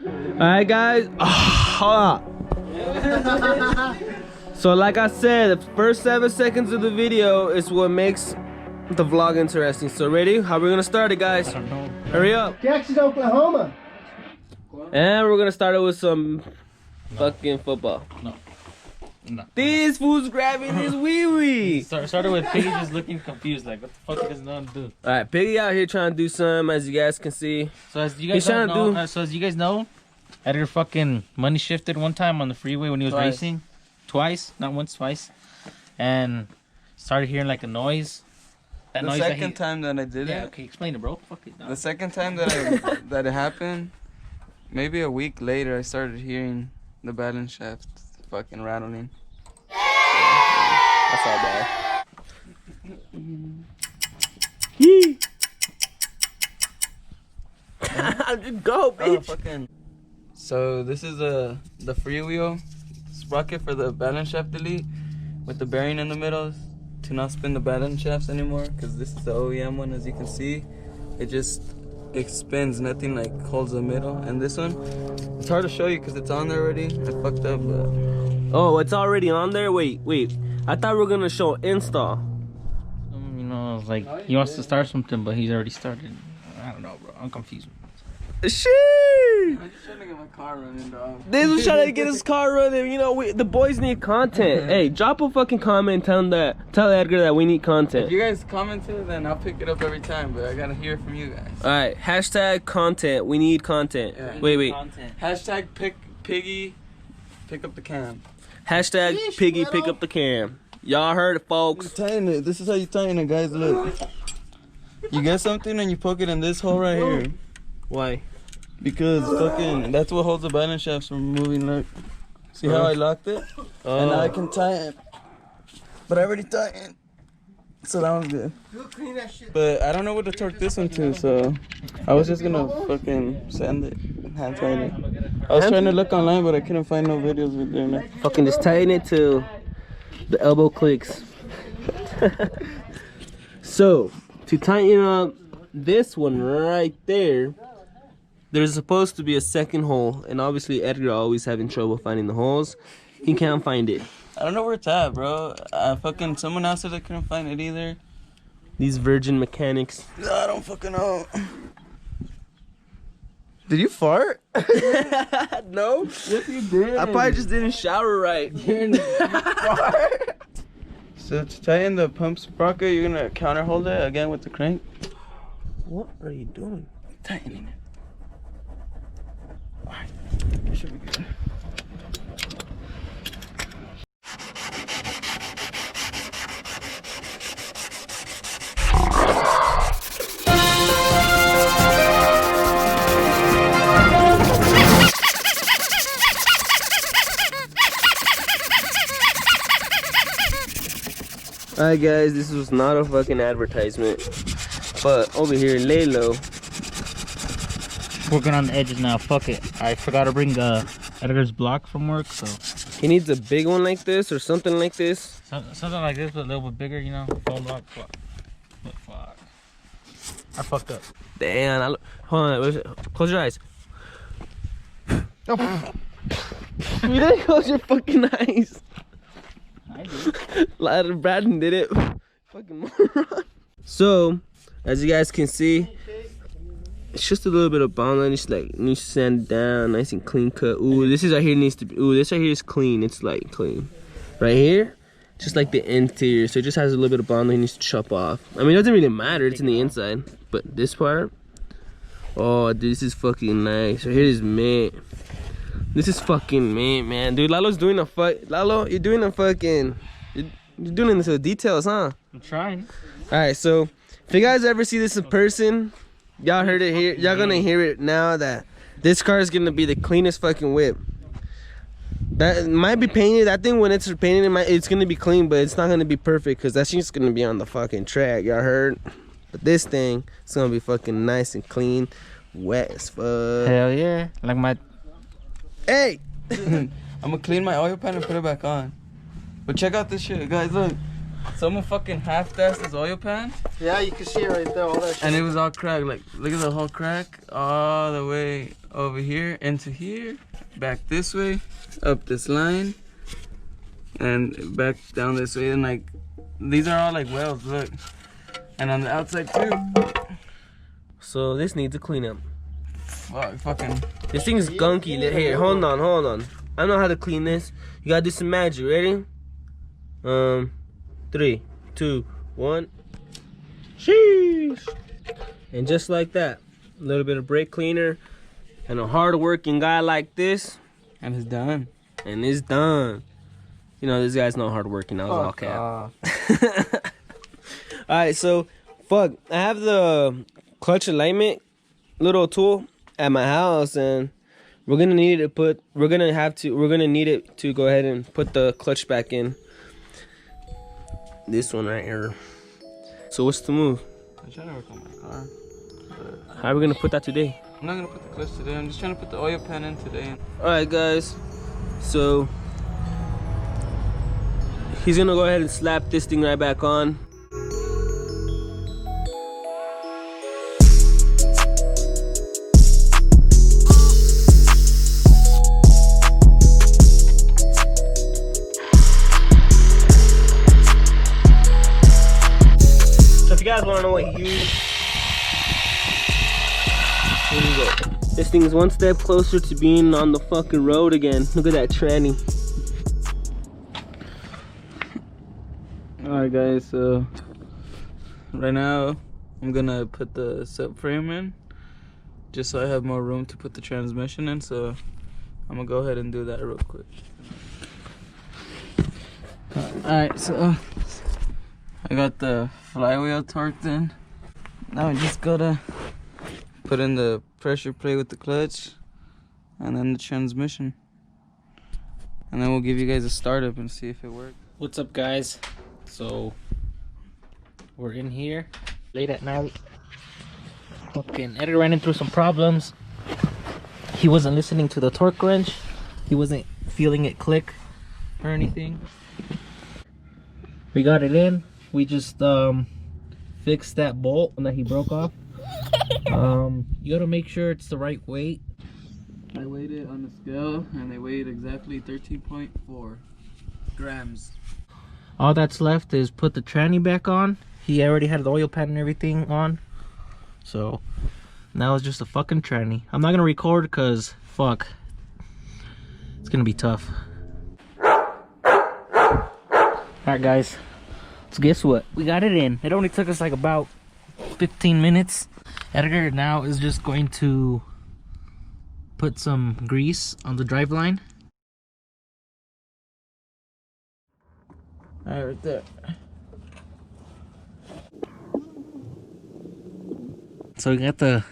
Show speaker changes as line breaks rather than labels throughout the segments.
Alright guys. So like I said, the first 7 seconds of the video is what makes the vlog interesting. So ready? How are we gonna start it, guys?
I don't know.
Hurry up.
Jackson, Oklahoma.
And we're gonna start it with some fucking football.
No.
This fool's grabbing his wee wee.
Started with Piggy just looking confused, like what the fuck he doesn't know how to do.
Alright, Piggy out here trying to do something, as you guys can see.
So as you guys know, Edgar fucking money shifted one time on the freeway when he was racing. Twice, not once, twice. And started hearing like a noise.
The second time that I did it.
Yeah, okay, explain it, bro. Fuck it. No.
The second time that that it happened, maybe a week later, I started hearing the balance shaft fucking rattling.
That's all bad. Yee. Go, bitch.
So this is the freewheel sprocket for the balance shaft delete with the bearing in the middle to not spin the balance shafts anymore, because this is the OEM one. As you can see, it spins, nothing like holds the middle. And this one, it's hard to show you because it's on there already. I fucked up, but
oh, it's already on there. Wait, I thought we were gonna show install.
You know, like he wants to start something, but he's already started. I don't know, bro. I'm confused.
Shit!
I'm just trying to get my car running, dog.
This was trying to get his car running. You know, the boys need content. Hey, drop a fucking comment. Tell Edgar that we need content.
If you guys comment it, then I'll pick it up every time. But I gotta hear from you guys.
All right, hashtag content. We need content.
Yeah.
Wait.
Hashtag Piggy, pick up the cam.
Hashtag Piggy, pick up the cam. Y'all heard it, folks.
Tighten it. This is how you tighten it, guys. Look. You get something and you poke it in this hole right here.
Why?
Because fucking that's what holds the balance shafts from moving. Look, see how I locked it? And now I can tighten. But I already tightened, so that was good. But I don't know what to torque this one to, so I was just gonna fucking sand it, hand tighten it. I was trying to look online, but I couldn't find no videos with doing that.
Fucking just tighten it till the elbow clicks. So to tighten up this one right there, there's supposed to be a second hole, and obviously Edgar always having trouble finding the holes. He can't find it.
I don't know where it's at, bro. Fucking someone else said I couldn't find it either.
These virgin mechanics.
I don't fucking know. Did you fart?
No.
Yes, you did.
I probably just didn't shower right.
So to tighten the pump sprocket, you're gonna counter hold it again with the crank.
What are you doing?
Tightening it. Alright, it should be good.
Alright guys, this was not a fucking advertisement, but over here, lay low.
Working on the edges now. Fuck it. I forgot to bring Edgar's block from work, so
He needs a big one like this or something like this.
something like this, but a little bit bigger, you know. Foam block. Fuck. I fucked up.
Damn, hold on, close your eyes. You didn't close your fucking eyes.
I did.
Braden did it. Fucking moron. So, as you guys can see, it's just a little bit of bond line. Just like needs to sand it down, nice and clean cut. Ooh, this is right here needs to be. Ooh, this right here is clean. It's like clean. Right here, just like the interior. So it just has a little bit of bond line. Needs to chop off. I mean, it doesn't really matter. It's in the inside. But this part, oh, dude, this is fucking nice. Right here is mint. This is fucking mint, man. Dude, Lalo's doing a Lalo, you're doing a fucking. You're doing it into the details, huh?
I'm trying.
All right, so if you guys ever see this in person, y'all heard it here. Y'all gonna hear it now that this car is gonna be the cleanest fucking whip. That might be painted. That thing when it's painted, it's gonna be clean, but it's not gonna be perfect because that's just gonna be on the fucking track. Y'all heard? But this thing, it's gonna be fucking nice and clean, wet as fuck.
Hell yeah! Like my.
Hey.
I'm gonna clean my oil pan and put it back on. But check out this shit, guys. Look. someone fucking half-assed this oil pan.
Yeah, you can see it right there, all that shit.
And it was all cracked. Like, look at the whole crack all the way over here into here, back this way, up this line, and back down this way. And like, these are all like welds, look. And on the outside too.
So this needs a cleanup.
Fucking.
This thing is gunky. Here, hold on. I know how to clean this. You gotta do some magic. Ready? 3, 2, 1. Sheesh. And just like that, a little bit of brake cleaner, and a hard-working guy like this,
And it's done.
and it's done. You know, this guy's not hardworking. That was all cap. All right, so fuck. I have the clutch alignment little tool at my house, and we're gonna need it we're gonna need it to go ahead and put the clutch back in. This one right here. So what's the move?
I'm trying to work on my car.
How are we gonna put that today?
I'm not gonna put the clutch today. I'm just trying to put the oil pan in today.
All right, guys. So he's gonna go ahead and slap this thing right back on. If you guys want to know what he used, here we go. This thing is one step closer to being on the fucking road again. Look at that tranny.
Alright guys, so right now I'm gonna put the subframe in just so I have more room to put the transmission in, so I'm gonna go ahead and do that real quick. Alright, so I got the flywheel torqued in. Now I just gotta put in the pressure plate with the clutch and then the transmission. And then we'll give you guys a startup and see if it works.
What's up, guys? So we're in here late at night. Fucking Edgar ran into some problems. He wasn't listening to the torque wrench. He wasn't feeling it click or anything. We got it in. We just fixed that bolt that he broke off. You gotta make sure it's the right weight.
I weighed it on the scale and they weighed exactly 13.4 grams.
All that's left is put the tranny back on. He already had the oil pan and everything on, so now it's just a fucking tranny. I'm not gonna record because fuck, it's gonna be tough. Alright guys, so guess what, we got it in. It only took us like about 15 minutes. Edgar now is just going to put some grease on the driveline.
Alright, right there.
So we got the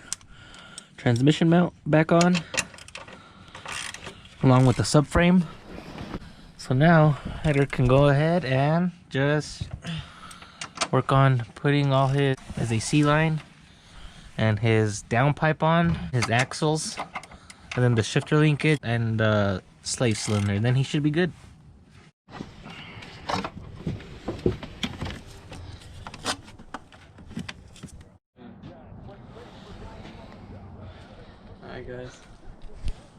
transmission mount back on along with the subframe. So now Edgar can go ahead and just work on putting all his AC line and his downpipe on, his axles, and then the shifter linkage and the slave cylinder. Then he should be good.
Alright guys.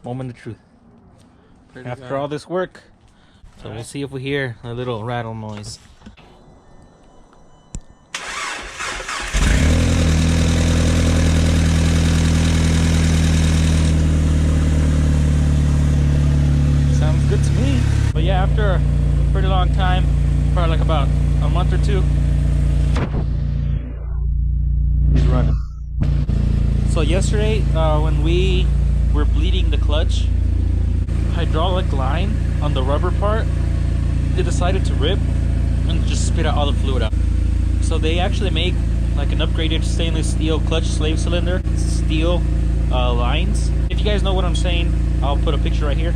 Moment of truth.
Pretty
After
bad.
all this work, so we'll see if we hear a little rattle noise. Sounds good to me. But yeah, after a pretty long time, probably like about a month or two, he's running. So yesterday, when we were bleeding the clutch, hydraulic line on the rubber part, it decided to rip and just spit out all the fluid out. So they actually make like an upgraded stainless steel clutch slave cylinder, steel lines. If you guys know what I'm saying, I'll put a picture right here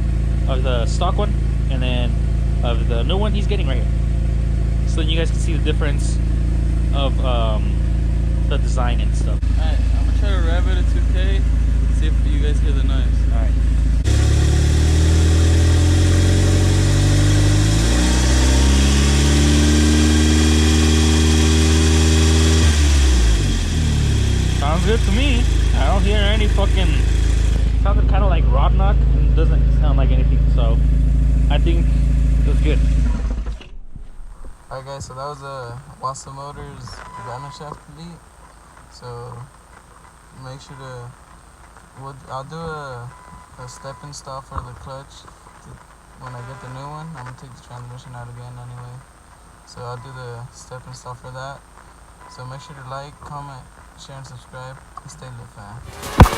of the stock one and then of the new one he's getting right here, so then you guys can see the difference of the design and stuff.
Alright, I'm gonna try to rev it at 2K, see if you guys hear the noise.
Alright.
guys, so that was a Wasa Motors balanceshaftdelete. So make sure to, I'll do a step install for the clutch when I get the new one. I'm gonna take the transmission out again anyway. So I'll do the step install for that. So make sure to like, comment, share, and subscribe. And stay lit, fam.